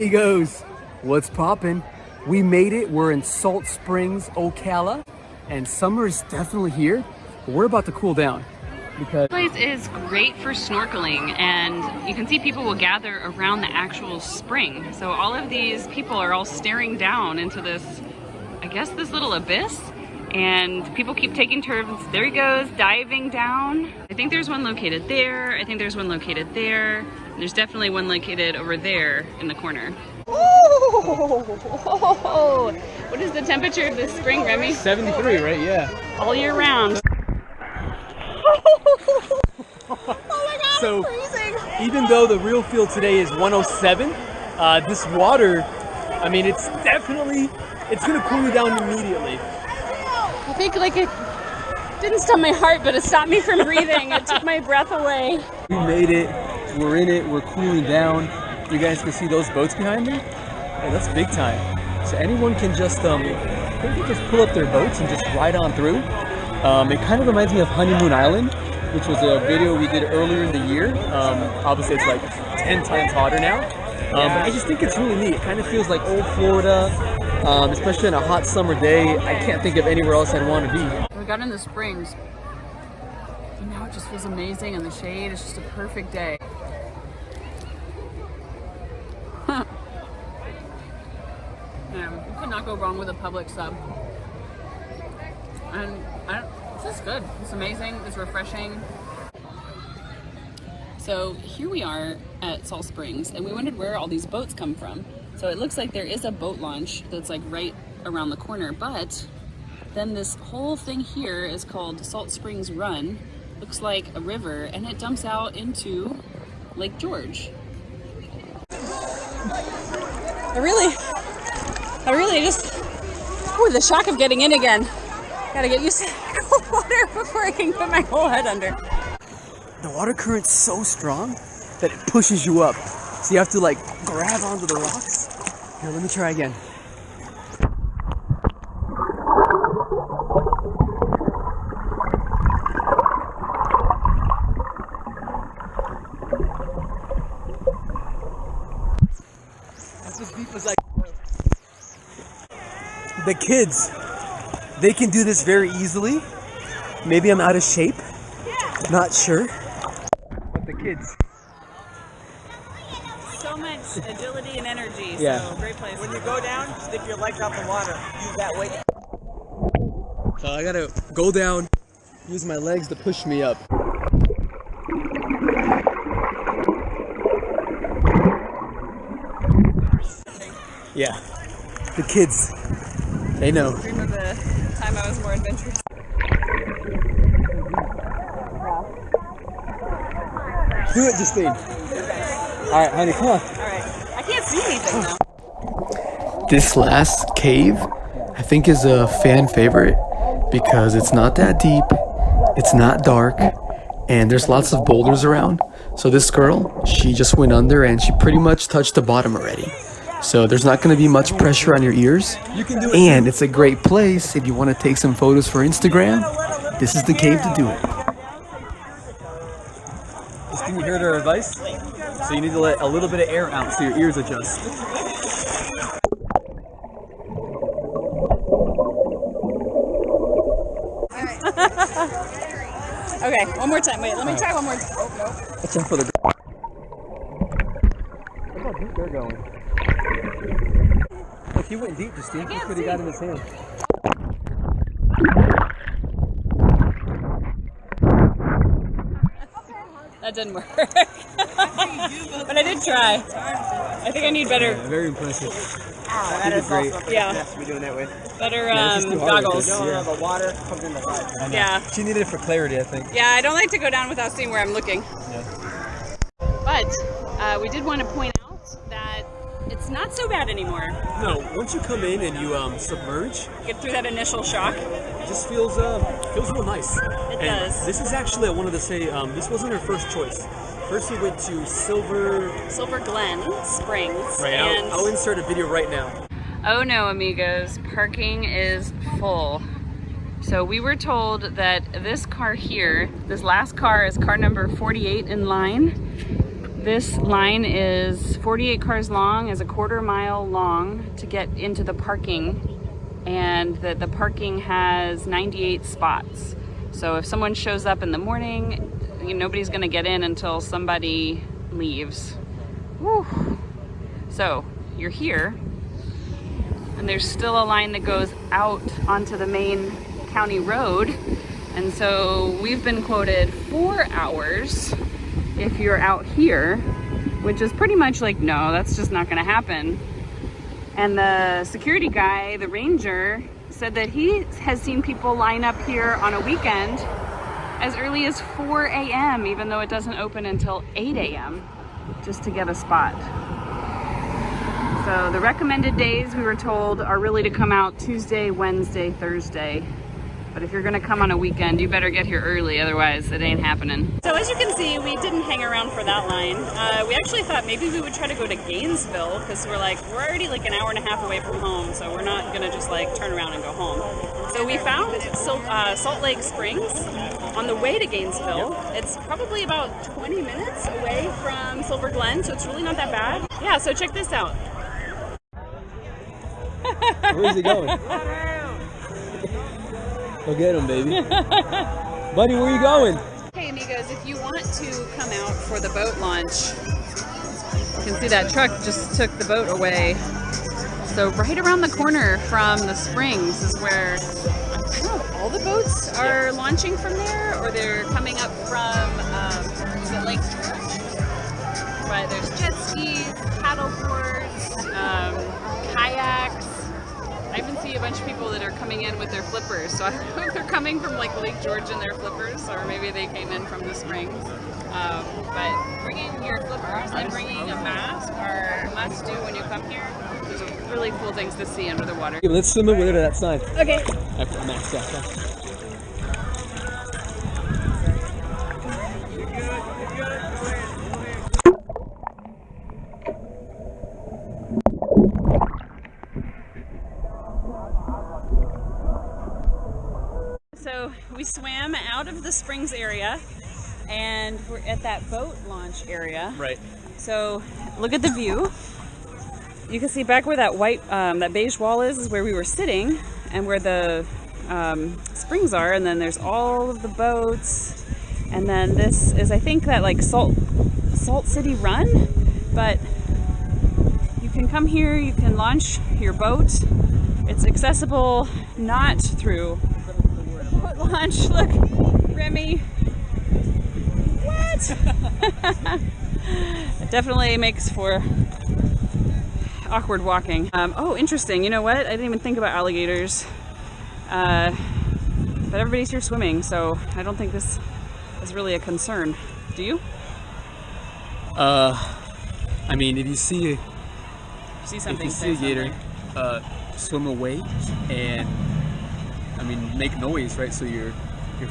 Amigos, what's poppin'? We made it. We're in Salt Springs Ocala, and summer is definitely here. But we're about to cool down because this place is great for snorkeling, and you can see people will gather around the actual spring. So all of these people are all staring down into this, I guess, this little abyss, and people keep taking turns. There he goes, diving down. I think there's one located there. I think there's one located there. There's definitely one located over there in the corner. Oh, what is the temperature of this spring, Remy? 73, right? Yeah. All year round. Oh my God, so, I'm freezing. Even though the real feel today is 107, this water, I mean, it's gonna cool you down immediately. I think like it didn't stop my heart, but it stopped me from breathing. It took my breath away. We made it. We're in it. We're cooling down. You guys can see those boats behind me. Yeah, that's big time. So anyone can just pull up their boats and just ride on through. It kind of reminds me of Honeymoon Island, which was a video we did earlier in the year. Obviously, it's like 10 times hotter now. But I just think it's really neat. It kind of feels like old Florida, especially on a hot summer day. I can't think of anywhere else I'd want to be. We got in the springs, and now it just feels amazing in the shade. It's just a perfect day. You could not go wrong with a public sub. And it's just good. It's amazing. It's refreshing. So here we are at Salt Springs, and we wondered where all these boats come from. So it looks like there is a boat launch that's like right around the corner, but then this whole thing here is called Salt Springs Run. Looks like a river, and it dumps out into Lake George. I really just, the shock of getting in again. Gotta get used to cold water before I can put my whole head under. The water current's so strong that it pushes you up. So you have to like grab onto the rocks. Here, let me try again. That's as deep as I can go. The kids, they can do this very easily. Maybe I'm out of shape. Not sure. But the kids. So much agility and energy. Yeah. So great place. When you go down, stick your legs out the water. Use that weight. So I gotta go down, use my legs to push me up. Yeah. The kids. They know. Dream of the time I was more adventurous. Do it, Justine. Alright, honey, come on. Alright. I can't see anything now. This last cave, I think, is a fan favorite because it's not that deep, it's not dark, and there's lots of boulders around. So this girl, she just went under and she pretty much touched the bottom already. So there's not going to be much pressure on your ears. You can do it. And it's a great place if you want to take some photos for Instagram. This is the cave to do it. Justine, you heard her advice? So you need to let a little bit of air out so your ears adjust. Okay, one more time. Wait, let me try one more time. Oh, no. Watch out for the... Look how deep they're going. Look, he went deep, Justine. Look what he got in his hand. That didn't work. But I did try. I think I need better. Yeah, very impressive. That is great. awesome. Yeah. Yes, we're doing that way. Better goggles. goggles. No, the water comes in the side. Yeah. She needed it for clarity, I think. Yeah, I don't like to go down without seeing where I'm looking. Yeah. But we did want to point out that it's not so bad anymore. No, once you come in and you submerge, Get through that initial shock. it just feels real nice. It does. This is actually, I wanted to say, this wasn't her first choice. First we went to Silver Glen Springs. Right, and I'll insert a video right now. oh no, amigos, parking is full. So we were told that this car here, this last car is car number 48 in line. This line is 48 cars long, is a quarter-mile long to get into the parking, and the parking has 98 spots. So if someone shows up in the morning, nobody's gonna get in until somebody leaves. Woo. So you're here, and there's still a line that goes out onto the main county road. And so we've been quoted 4 hours if you're out here, which is pretty much like, no, that's just not gonna happen. And the security guy, the ranger, said that he has seen people line up here on a weekend as early as 4 a.m., even though it doesn't open until 8 a.m., just to get a spot. So the recommended days, we were told, are really to come out Tuesday, Wednesday, Thursday. But if you're gonna come on a weekend, you better get here early, otherwise it ain't happening. So as you can see, we didn't hang around for that line. We actually thought maybe we would try to go to Gainesville, because we're already like an hour and a half away from home, so we're not gonna just like turn around and go home. So we found Salt Lake Springs on the way to Gainesville. It's probably about 20 minutes away from Silver Glen, so it's really not that bad. Yeah, so check this out. Where's he going? Go get him, baby. Buddy, where are you going? Hey amigos, if you want to come out for the boat launch, you can see that truck just took the boat away. So right around the corner from the springs is where, I don't know if all the boats are launching from there, or they're coming up from, is it Lake George? But there's jet skis, paddle boards, kayaks. I even see a bunch of people that are coming in with their flippers, so I don't know if they're coming from like Lake George in their flippers, or maybe they came in from the springs. But bringing your flippers and bringing a mask are must do when you come here. There's really cool things to see under the water. Yeah, let's swim over to that sign. Okay. After the max, yeah. So we swam out of the springs area, and we're at that boat launch area. Right. So look at the view. You can see back where that white, that beige wall is where we were sitting, and where the springs are. And then there's all of the boats. And then this is, I think, that like Salt City Run. But you can come here, you can launch your boat. It's accessible not through boat launch. Look, Remy. What? It definitely makes for awkward walking. Oh, interesting. You know what? I didn't even think about alligators. But everybody's here swimming, so I don't think this is really a concern. Do you? I mean, if you see a gator, swim away and, I mean, make noise, right? So your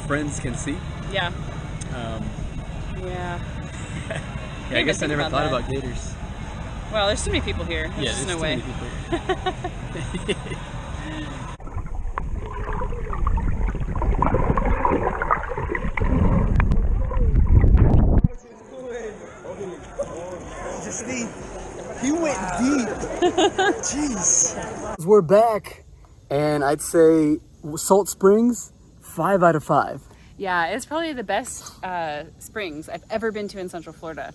friends can see. Yeah. Yeah, I guess I never thought about gators. Well, there's too many people here. There's just no way. He went deep. Jeez. We're back, and I'd say Salt Springs, 5 out of 5. Yeah, it's probably the best springs I've ever been to in Central Florida.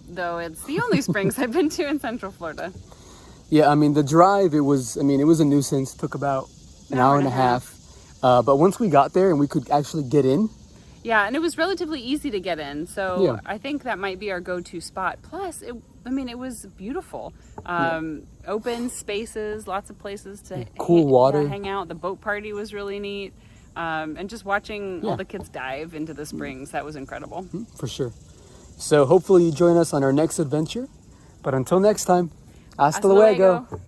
Though it's the only springs I've been to in Central Florida. Yeah, I mean, the drive, it was a nuisance. Took about an hour and a half. But once we got there and we could actually get in. Yeah, and it was relatively easy to get in. So yeah. I think that might be our go-to spot. Plus, it was beautiful. Open spaces, lots of places to cool water. hang out. The boat party was really neat. And just watching all the kids dive into the springs, that was incredible. For sure. So hopefully you join us on our next adventure. But until next time, hasta luego.